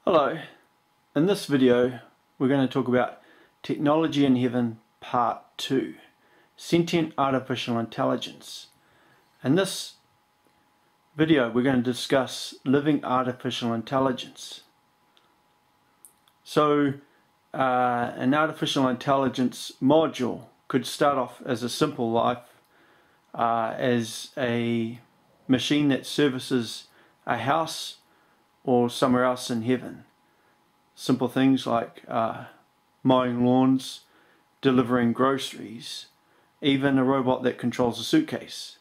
Hello, in this video we're going to talk about Technology in Heaven Part 2, Sentient Artificial Intelligence. In this video we're going to discuss living artificial intelligence. So an artificial intelligence module could start off as a simple life as a machine that services a house or somewhere else in heaven. Simple things like mowing lawns, delivering groceries, even a robot that controls a suitcase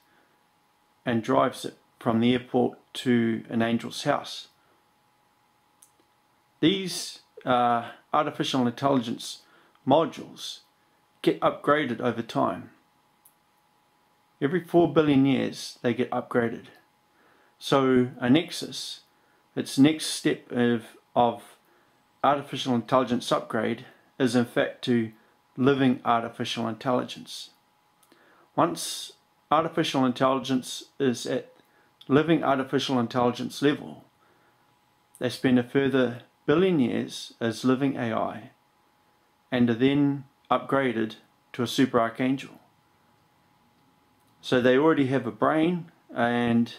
and drives it from the airport to an angel's house. These artificial intelligence modules get upgraded over time. Every 4 billion years they get upgraded. So a Nexus, its next step of artificial intelligence upgrade is in fact to living artificial intelligence. Once artificial intelligence is at living artificial intelligence level, they spend a further billion years as living AI and are then upgraded to a super archangel. So they already have a brain, and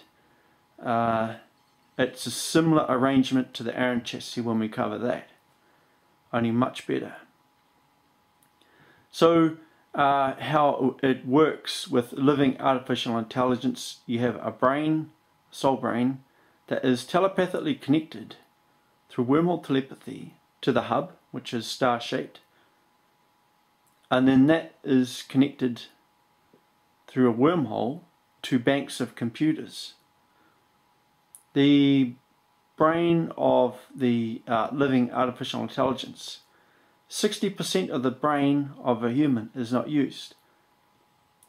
it's a similar arrangement to the Aaron chassis when we cover that, only much better. So how it works with living artificial intelligence: you have a brain, soul brain, that is telepathically connected through wormhole telepathy to the hub, which is star-shaped, and then that is connected through a wormhole to banks of computers. The brain of the living artificial intelligence, 60% of the brain of a human is not used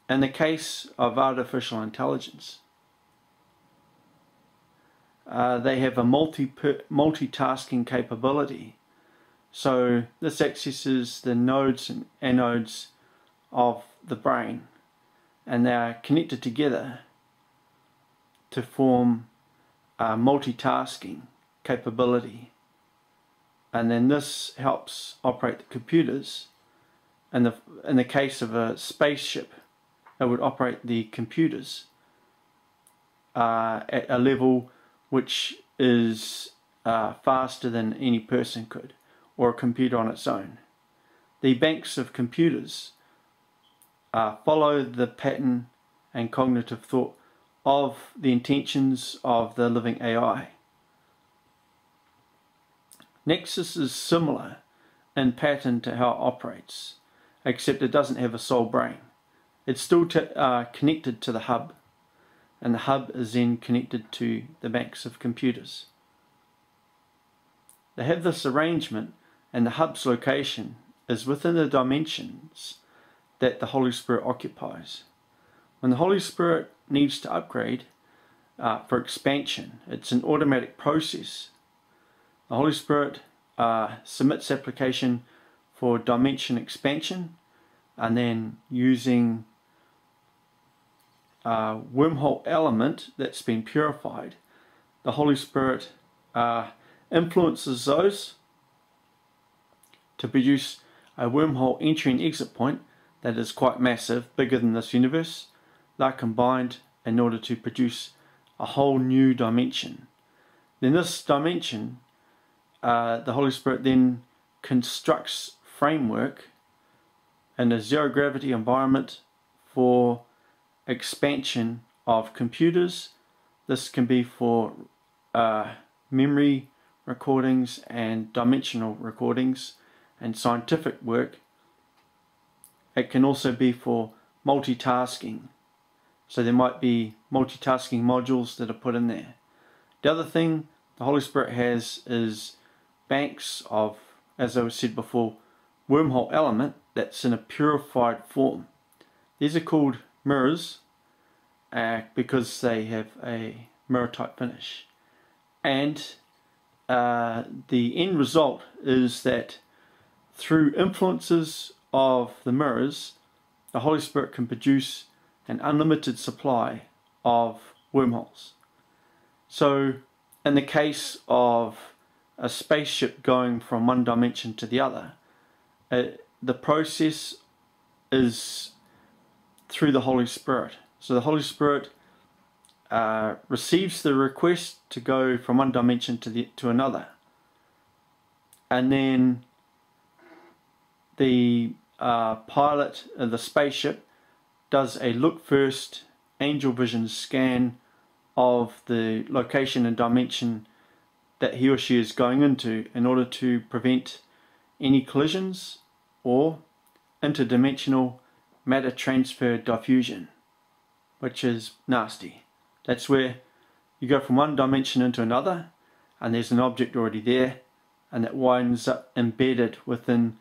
in the case of artificial intelligence. They have a multitasking capability. So this accesses the nodes and anodes of the brain, and they are connected together to form multitasking capability, and then this helps operate the computers. In the case of a spaceship, it would operate the computers at a level which is faster than any person could, or a computer on its own. The banks of computers follow the pattern and cognitive thought of the intentions of the living AI. Nexus is similar in pattern to how it operates, except it doesn't have a soul brain. It's still connected to the hub, and the hub is then connected to the banks of computers. They have this arrangement, and the hub's location is within the dimensions that the Holy Spirit occupies. When the Holy Spirit needs to upgrade for expansion, it's an automatic process. The Holy Spirit submits application for dimension expansion, and then using a wormhole element that's been purified, the Holy Spirit influences those to produce a wormhole entry and exit point that is quite massive, bigger than this universe. They're combined in order to produce a whole new dimension. In this dimension, the Holy Spirit then constructs framework in a zero gravity environment for expansion of computers. This can be for memory recordings and dimensional recordings and scientific work. It can also be for multitasking. So there might be multitasking modules that are put in there. The other thing the Holy Spirit has is banks of, as I said before, wormhole element that's in a purified form. These are called mirrors because they have a mirror type finish. And the end result is that through influences of the mirrors, the Holy Spirit can produce an unlimited supply of wormholes. So in the case of a spaceship going from one dimension to the other, the process is through the Holy Spirit. So the Holy Spirit receives the request to go from one dimension to another, and then the pilot of the spaceship does a look first angel vision scan of the location and dimension that he or she is going into, in order to prevent any collisions or interdimensional matter transfer diffusion, which is nasty. That's where you go from one dimension into another and there's an object already there, and that winds up embedded within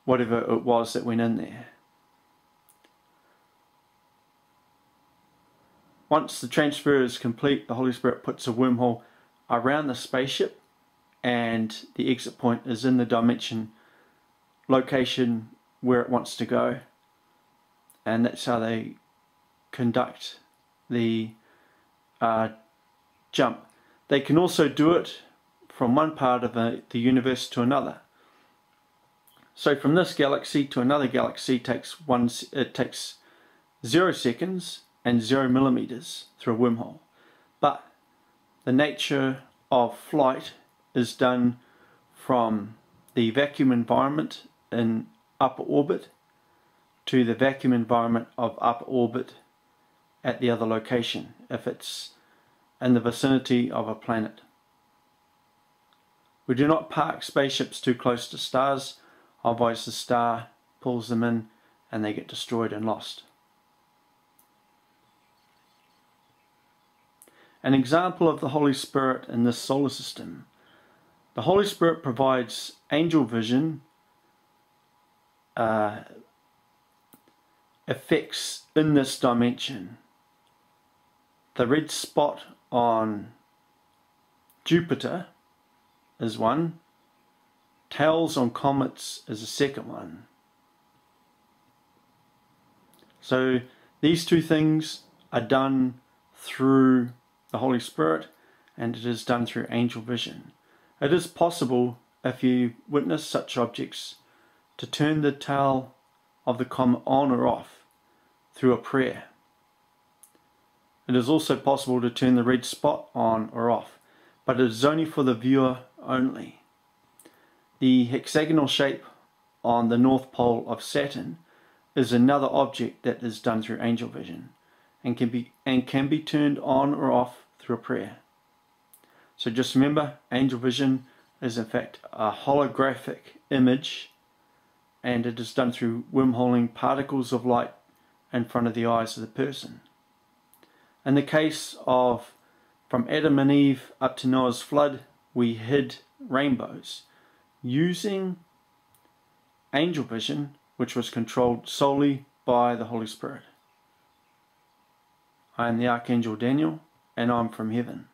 whatever it was that went in there. Once the transfer is complete, the Holy Spirit puts a wormhole around the spaceship, and the exit point is in the dimension location where it wants to go, and that's how they conduct the jump. They can also do it from one part of the universe to another. So from this galaxy to another galaxy it takes 0 seconds and 0 millimeters through a wormhole. But the nature of flight is done from the vacuum environment in upper orbit to the vacuum environment of upper orbit at the other location, if it's in the vicinity of a planet. We do not park spaceships too close to stars, otherwise the star pulls them in and they get destroyed and lost. An example of the Holy Spirit in this solar system. The Holy Spirit provides angel vision effects in this dimension. The red spot on Jupiter is one. Tails on comets is the second one. So these two things are done through the Holy Spirit, and it is done through angel vision. It is possible, if you witness such objects, to turn the tail of the comet on or off through a prayer. It is also possible to turn the red spot on or off, but it is only for the viewer only. The hexagonal shape on the north pole of Saturn is another object that is done through angel vision, and can be turned on or off through a prayer. So just remember, angel vision is in fact a holographic image, and it is done through wormholing particles of light in front of the eyes of the person. In the case of from Adam and Eve up to Noah's flood, we hid rainbows using angel vision, which was controlled solely by the Holy Spirit. I am the Archangel Daniel, and I'm from heaven.